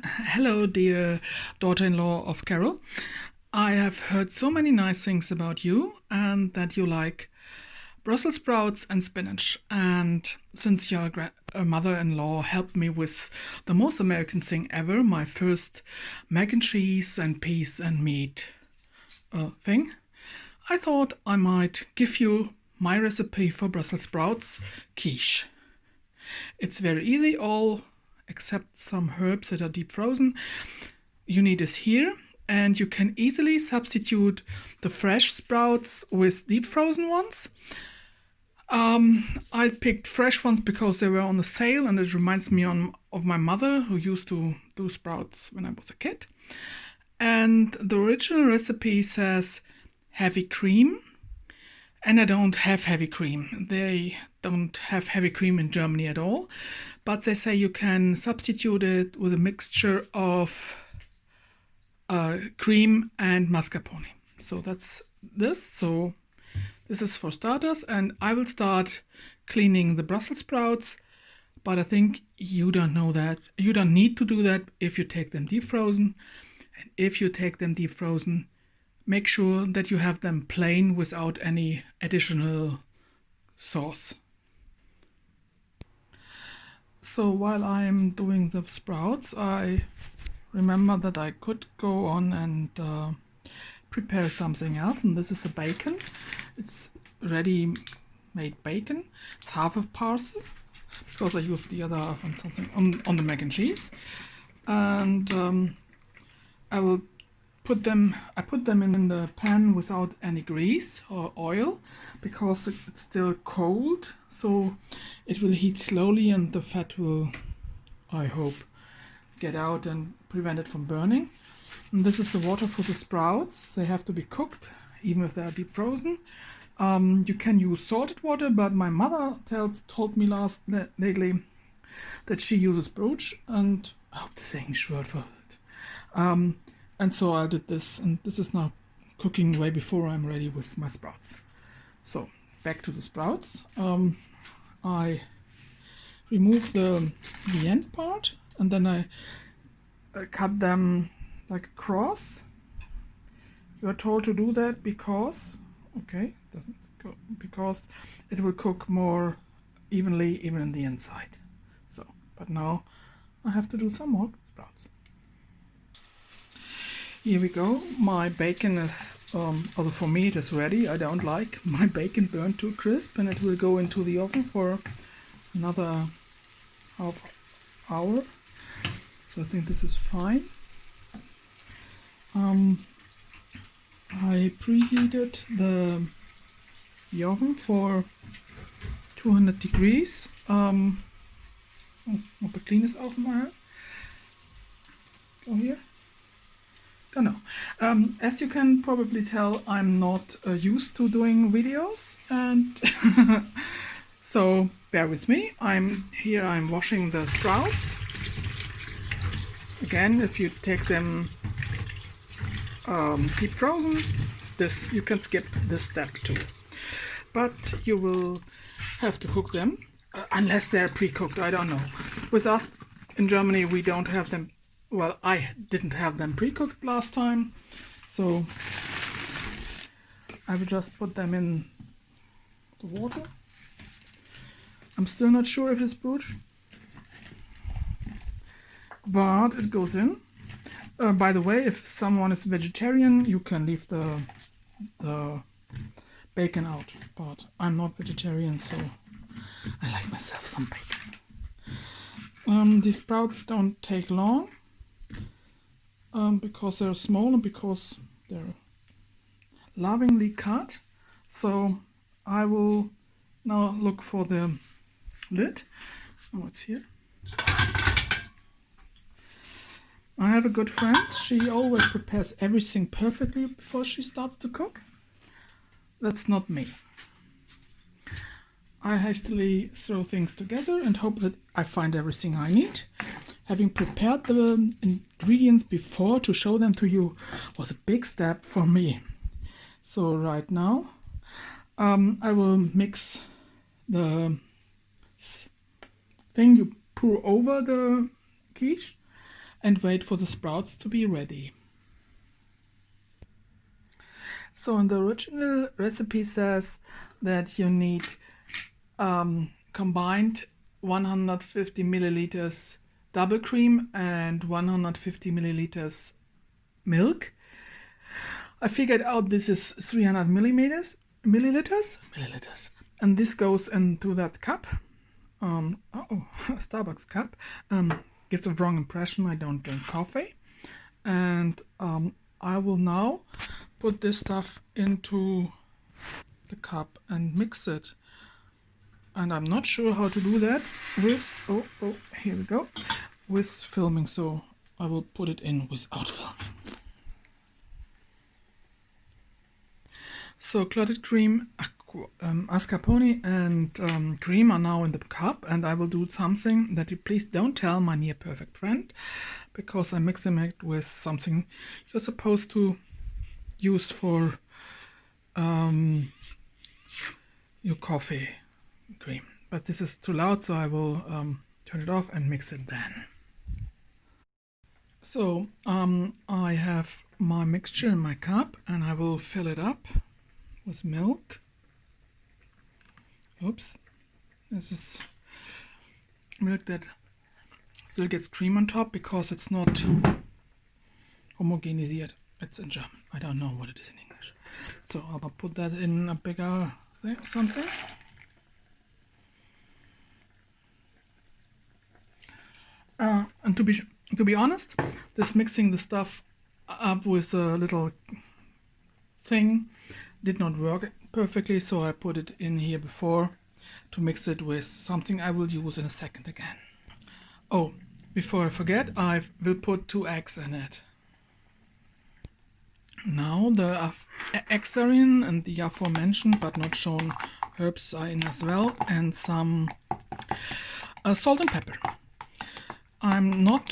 Hello, dear daughter-in-law of Carol. I have heard so many nice things about you and that you like Brussels sprouts and spinach. And since your mother-in-law helped me with the most American thing ever, my first mac and cheese and peas and meat thing, I thought I might give you my recipe for Brussels sprouts quiche. It's very easy, all except some herbs that are deep frozen. You need is here, and you can easily substitute the fresh sprouts with deep frozen ones. I picked fresh ones because they were on the sale, and it reminds me of my mother who used to do sprouts when I was a kid. And the original recipe says heavy cream, and I don't have heavy cream. They don't have heavy cream in Germany at all, but they say you can substitute it with a mixture of cream and mascarpone. So that's this. So this is for starters, and I will start cleaning the Brussels sprouts, but I think you don't know that. You don't need to do that if you take them deep frozen. And if you take them deep frozen, make sure that you have them plain without any additional sauce. So while I'm doing the sprouts, I remember that I could go on and prepare something else, and this is the bacon. It's ready-made bacon. It's half a parcel because I used the other half on something on the mac and cheese, and I put them in the pan without any grease or oil because it's still cold, so it will heat slowly and the fat will, I hope, get out and prevent it from burning. And this is the water for the sprouts. They have to be cooked even if they are deep frozen. You can use salted water, but my mother told me lately that she uses brussel, and I hope the English word for it. And so I did this, and this is now cooking way before I'm ready with my sprouts. So back to the sprouts. I remove the end part, and then I cut them like a cross. You are told to do that because it will cook more evenly even in the inside. So, but now I have to do some more sprouts. Here we go. My bacon is, although for me it is ready. I don't like my bacon burnt too crisp, and it will go into the oven for another half hour. So I think this is fine. I preheated the oven for 200 degrees. Not the cleanest oven I have. Go here. Don't know. As you can probably tell, I'm not used to doing videos, and so bear with me. I'm washing the sprouts. Again, if you take them deep frozen, you can skip this step too. But you will have to cook them unless they're pre-cooked. I don't know. With us in Germany, we don't have them. Well, I didn't have them pre-cooked last time, so I will just put them in the water. I'm still not sure if it's brussel, but it goes in. By the way, if someone is vegetarian, you can leave the bacon out, but I'm not vegetarian, so I like myself some bacon. These sprouts don't take long. Because they're small and because they're lovingly cut. So I will now look for the lid. Oh, it's here. I have a good friend. She always prepares everything perfectly before she starts to cook. That's not me. I hastily throw things together and hope that I find everything I need. Having prepared the ingredients before to show them to you was a big step for me. So right now I will mix the thing you pour over the quiche and wait for the sprouts to be ready. So in the original recipe says that you need combined 150 milliliters double cream and 150 milliliters milk. I figured out this is 300 milliliters, and this goes into that cup. Starbucks cup. Gives a wrong impression. I don't drink coffee, and I will now put this stuff into the cup and mix it. And I'm not sure how to do that with, here we go, with filming, so I will put it in without filming. So clotted cream, mascarpone and cream are now in the cup, and I will do something that you please don't tell my near perfect friend, because I'm mixing it with something you're supposed to use for your coffee cream. But this is too loud, so I will turn it off and mix it then. So I have my mixture in my cup, and I will fill it up with milk. Oops, this is milk that still gets cream on top because it's not homogenisiert. It's in German. I don't know what it is in English. So I'll put that in a bigger thing, something. And to be honest, this mixing the stuff up with a little thing did not work perfectly, so I put it in here before to mix it with something I will use in a second again. Oh, before I forget, I will put 2 eggs in it. Now the eggs are in, and the aforementioned but not shown herbs are in as well, and some salt and pepper. I'm not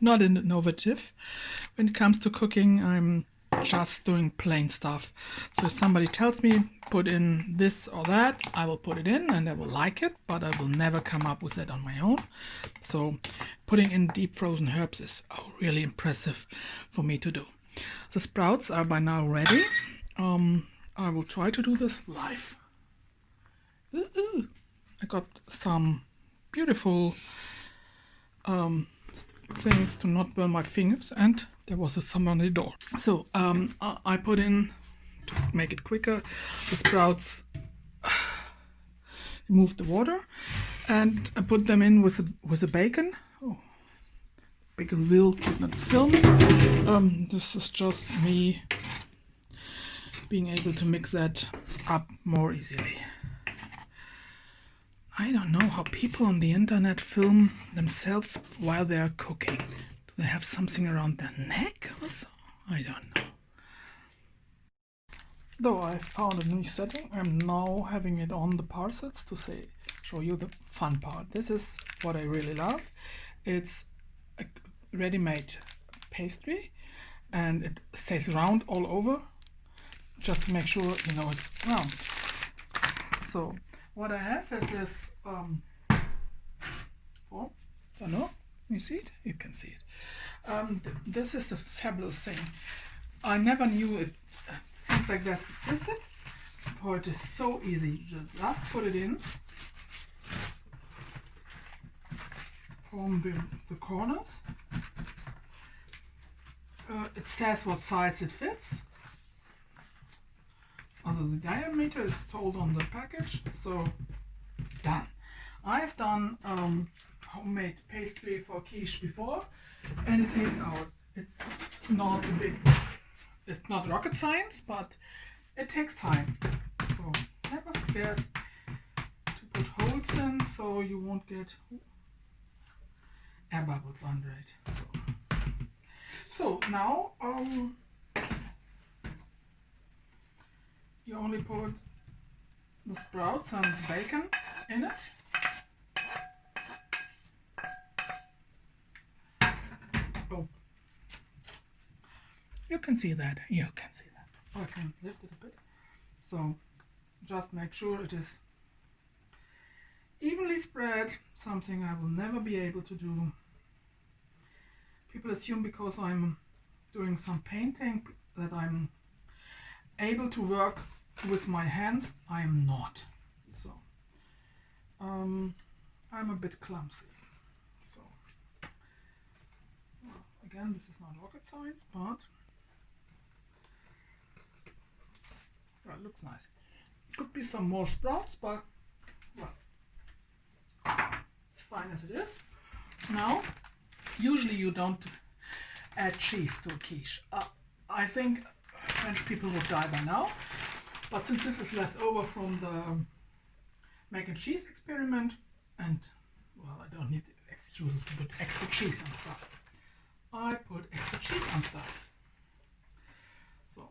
innovative when it comes to cooking. I'm just doing plain stuff. So if somebody tells me put in this or that, I will put it in and I will like it, but I will never come up with it on my own. So putting in deep frozen herbs is really impressive for me to do. The sprouts are by now ready. I will try to do this live. I got some beautiful things to not burn my fingers, and there was someone on the door. So I put in, to make it quicker, the sprouts, remove the water, and I put them in with a bacon. Oh, bacon will not film. This is just me being able to mix that up more easily. I don't know how people on the internet film themselves while they are cooking. Do they have something around their neck or so? I don't know. Though I found a new setting, I'm now having it on the parcels to show you the fun part. This is what I really love. It's a ready-made pastry, and it says round all over, just to make sure you know it's round. So what I have is this form. Don't know. You see it? You can see it. This is a fabulous thing. I never knew things like that existed. For it is so easy. Just put it in from the corners. It says what size it fits. Also the diameter is told on the package, so done. I've done homemade pastry for quiche before, and it takes hours. It's not it's not rocket science, but it takes time. So never forget to put holes in so you won't get air bubbles under it. So now you only put the sprouts and the bacon in it. Oh, you can see that. You can see that. I can lift it a bit. So just make sure it is evenly spread, something I will never be able to do People assume because I'm doing some painting that I'm able to work with my hands. I'm not. So I'm a bit clumsy. So well, again, this is not rocket science, but well, it looks nice. Could be some more sprouts, but well, it's fine as it is. Now, usually you don't add cheese to a quiche. I think French people would die by now, but since this is left over from the mac and cheese experiment, and well, I don't need excuses to put extra cheese on stuff. I put extra cheese on stuff. So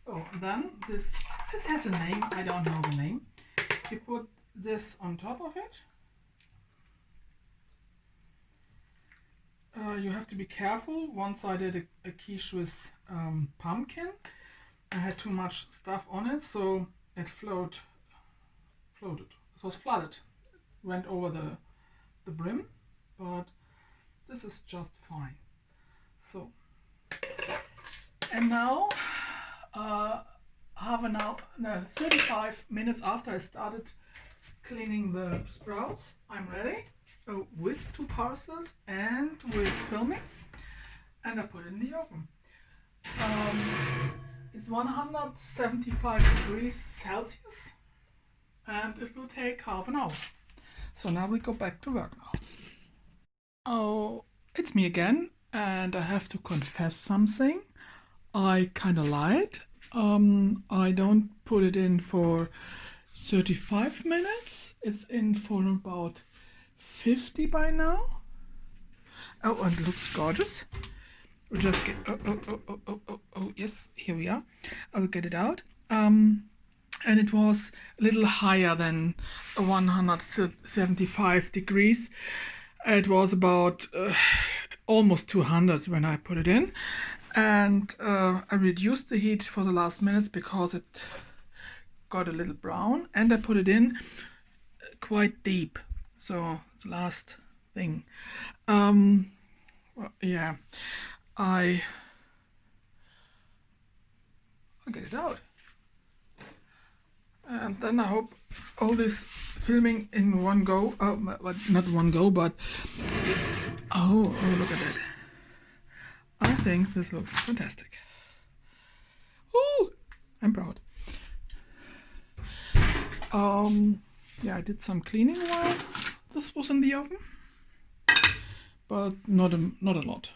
oh, and then this has a name. I don't know the name. You put this on top of it. You have to be careful. Once I did a quiche with pumpkin. I had too much stuff on it, so it floated. It was flooded. Went over the brim, but this is just fine. So, and now, half an hour, no, 35 minutes after I started cleaning the sprouts, I'm ready with 2 parcels and with filming, and I put it in the oven. It's 175 degrees Celsius and it will take half an hour. So now we go back to work now. Oh, it's me again, and I have to confess something. I kind of lied. I don't put it in for 35 minutes. It's in for about 50 by now. Oh, and it looks gorgeous. We'll just get, oh, yes, here we are. I'll get it out. And it was a little higher than 175 degrees. It was about almost 200 when I put it in. And I reduced the heat for the last minutes because it got a little brown. And I put it in quite deep. So the last thing. Well, yeah. I'll get it out. And then I hope all this filming in one go, not one go, but oh, look at that. I think this looks fantastic. Ooh, I'm proud. Yeah, I did some cleaning while this was in the oven, but not a lot.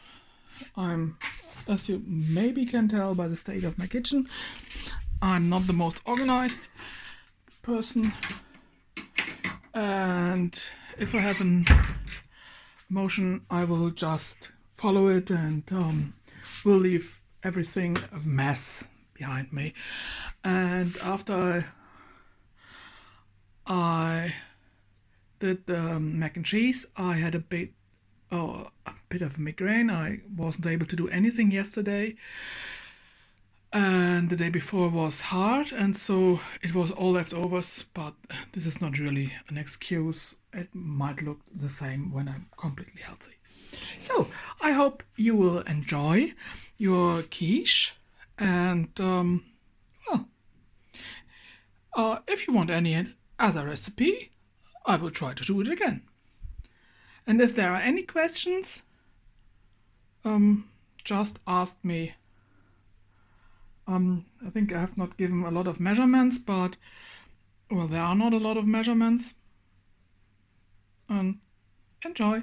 As you maybe can tell by the state of my kitchen, I'm not the most organized person, and if I have an emotion, I will just follow it and will leave everything a mess behind me. And after I did the mac and cheese, I had a bit of migraine. I wasn't able to do anything yesterday, and the day before was hard, and so it was all leftovers, but this is not really an excuse. It might look the same when I'm completely healthy. So I hope you will enjoy your quiche, and if you want any other recipe, I will try to do it again. And if there are any questions, just ask me. I think I have not given a lot of measurements, but well, there are not a lot of measurements. Enjoy.